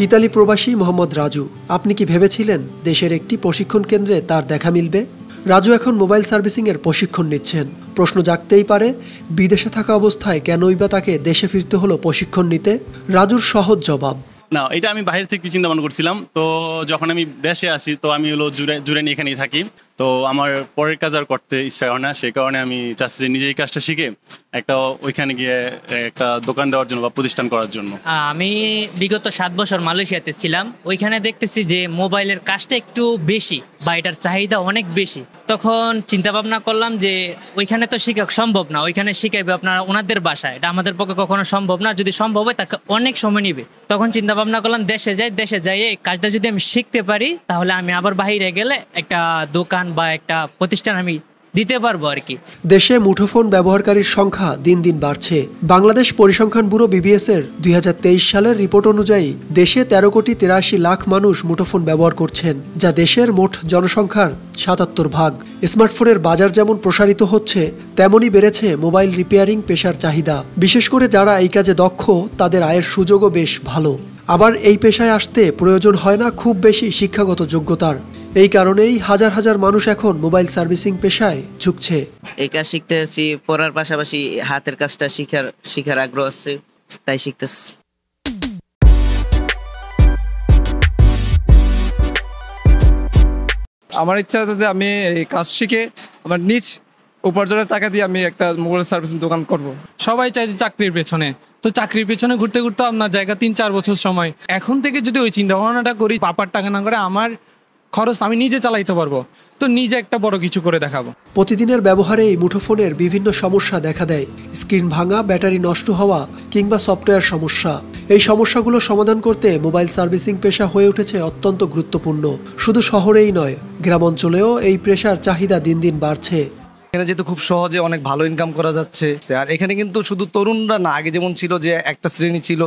Italy প্রবাসী মোহাম্মদ রাজু, আপনি কি ভেবেছিলেন দেশের একটি প্রশিক্ষণ কেন্দ্রে তার দেখা মিলবে? রাজু এখন মোবাইল সার্ভিসিংয়ের প্রশিক্ষণ নিচ্ছেন। প্রশ্ন জাগতেই পারে, বিদেশে থাকা অবস্থায় কেনই বা তাকে দেশে ফিরতে হলো প্রশিক্ষণ নিতে? রাজুর সহজ জবাব, না, এটা আমি বাইরে থেকে চিন্তা ভাবনা করছিলাম। তো যখন আমি দেশে আসি, তো আমি হলো জুড়ে নিয়ে এখানেই থাকি। তো আমার পরের কাজ আর করতে ইচ্ছা হয় না, সেই কারণে আমি চাচ্ছি যে নিজেই কাজটা শিখে একটা ওইখানে গিয়ে একটা দোকান দেওয়ার জন্য বা প্রতিষ্ঠান করার জন্য। আমি বিগত 7 বছর মালয়েশিয়াতে ছিলাম। ওইখানে দেখতেছি যে মোবাইলের কাজটা একটু বেশি বা এটার চাহিদা অনেক বেশি। তখন চিন্তা ভাবনা করলাম যে ওইখানে তো শিখা সম্ভব না, ওইখানে শিখাইবে আপনারা ওনাদের বাসায়, এটা আমাদের পক্ষে কখনো সম্ভব না। যদি সম্ভব হয় তাকে অনেক সময় নিবে। তখন চিন্তা ভাবনা করলাম দেশে যাই এই কাজটা যদি আমি শিখতে পারি, তাহলে আমি আবার বাইরে গেলে একটা দোকান বা একটা প্রতিষ্ঠান আমি দিতে পারবো আর কি। দেশে মুঠোফোন ব্যবহারকারীর সংখ্যা দিন দিন বাড়ছে। বাংলাদেশ পরিসংখ্যান ব্যুরো BBS এর 2023 সালের রিপোর্ট অনুযায়ী দেশে 13,83,00,000 মানুষ মুঠোফোন ব্যবহার করছেন, যা দেশের মোট জনসংখ্যার 77%। স্মার্টফোনের বাজার যেমন প্রসারিত হচ্ছে, তেমনই বেড়েছে মোবাইল রিপেয়ারিং পেশার চাহিদা। বিশেষ করে যারা এই কাজে দক্ষ, তাদের আয়ের সুযোগও বেশ ভালো। আবার এই পেশায় আসতে প্রয়োজন হয় না খুব বেশি শিক্ষাগত যোগ্যতার। এই কারণেই হাজার হাজার মানুষ এখন মোবাইল সার্ভিসিং পেশায় ঝুঁকছে। এই কাজ শিখতে আছি, পড়ার পাশাপাশি হাতের কাজটা শিখার আগ্রহ আছে, তাই শিখতেছি। আমার ইচ্ছা আছে যে আমি এই কাজ শিখে আমার নিজ উপার্জনের টাকা দিয়ে আমি একটা মোবাইল সার্ভিসিং দোকান করব। সবাই চাই যে চাকরির পেছনে, তো চাকরির পেছনে ঘুরতে ঘুরতে আপনার জায়গা 3-4 বছর সময়। এখন থেকে যদি ওই চিন্তা ভাবনাটা করি, পাপার টাকা না করে আমার খরচ আমি নিজে চালাইতে পারবো, তো নিজে একটা বড় কিছু করে দেখাবো। প্রতিদিনের ব্যবহারে এই মুঠোফোনের বিভিন্ন সমস্যা দেখা দেয়। স্ক্রিন ভাঙা, ব্যাটারি নষ্ট হওয়া কিংবা সফটওয়্যার সমস্যা। এই সমস্যাগুলো সমাধান করতে মোবাইল সার্ভিসিং পেশা হয়ে উঠেছে অত্যন্ত গুরুত্বপূর্ণ। শুধু শহরেই নয়, গ্রাম অঞ্চলেও এই পেশার চাহিদা দিন দিন বাড়ছে। এখানে যেহেতু খুব সহজে অনেক ভালো ইনকাম করা যাচ্ছে, আর এখানে কিন্তু শুধু তরুণরা না, আগে যেমন ছিল যে একটা শ্রেণী ছিল,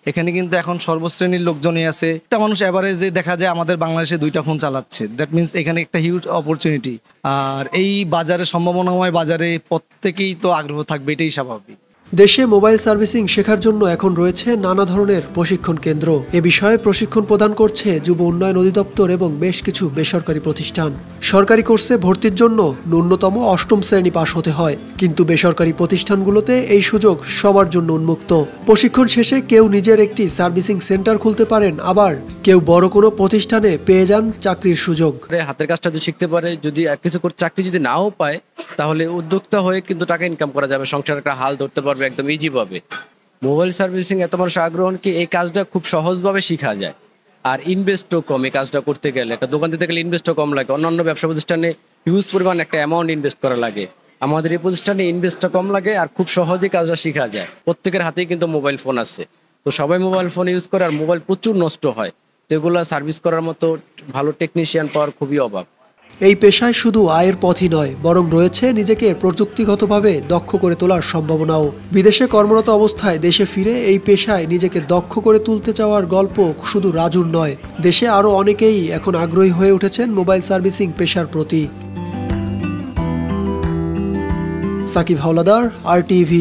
এখানে কিন্তু এখন সর্বশ্রেণীর লোকজনই আছে। একটা মানুষ অ্যাভারেজে দেখা যায় আমাদের বাংলাদেশে 2টা ফোন চালাচ্ছে। দ্যাট মিনস এখানে একটা হিউজ অপরচুনিটি। আর এই বাজারে, সম্ভাবনাময় বাজারে প্রত্যেকেই তো আগ্রহ থাকবে, এটাই স্বাভাবিক। দেশে মোবাইল সার্ভিসিং শেখার জন্য এখন রয়েছে নানা ধরনের প্রশিক্ষণ কেন্দ্র। এ বিষয়ে প্রশিক্ষণ প্রদান করছে যুব উন্নয়ন অধিদপ্তর এবং বেশ কিছু বেসরকারি প্রতিষ্ঠান। সরকারি কোর্সে ভর্তির জন্য ন্যূনতম 8ম শ্রেণী পাশ হতে হয়, কিন্তু বেসরকারি প্রতিষ্ঠানগুলোতে এই সুযোগ সবার জন্য উন্মুক্ত। প্রশিক্ষণ শেষে কেউ নিজের একটি সার্ভিসিং সেন্টার খুলতে পারেন, আবার কেউ বড় কোনো প্রতিষ্ঠানে পেয়ে যান চাকরির সুযোগ। হাতের কাজটা যদি শিখতে পারে, যদি কিছু করে চাকরি যদি নাও পায়, তাহলে উদ্যোক্তা হয়ে কিন্তু টাকা ইনকাম করা যাবে, সংসার একটা হাল ধরতে পারবে একদম ইজি ভাবে। মোবাইল সার্ভিসিং এত মানুষ আগ্রহ কি এই কাজটা খুব সহজভাবে শেখা যায়, আর ইনভেস্টও কম। এই কাজটা করতে গেলে, একটা দোকান দিতে গেলে ইনভেস্টও কম লাগে। অন্যান্য ব্যবসা প্রতিষ্ঠানে হিউজ পরিমাণ একটা অ্যামাউন্ট ইনভেস্ট করা লাগে, আমাদের এই প্রতিষ্ঠানে ইনভেস্টটা কম লাগে আর খুব সহজেই কাজটা শেখা যায়। প্রত্যেকের হাতেই কিন্তু মোবাইল ফোন আছে, তো সবাই মোবাইল ফোন ইউজ করে, আর মোবাইল প্রচুর নষ্ট হয়, তো এগুলো সার্ভিস করার মতো ভালো টেকনিশিয়ান পাওয়ার খুবই অভাব। এই পেশায় শুধু আয়ের পথই নয়, বরং রয়েছে নিজেকে প্রযুক্তিগতভাবে দক্ষ করে তোলার সম্ভাবনাও। বিদেশে কর্মরত অবস্থায় দেশে ফিরে এই পেশায় নিজেকে দক্ষ করে তুলতে চাওয়ার গল্প শুধু রাজুর নয়, দেশে আরও অনেকেই এখন আগ্রহী হয়ে উঠেছেন মোবাইল সার্ভিসিং পেশার প্রতি। সাকিব হাওলাদার, RTV।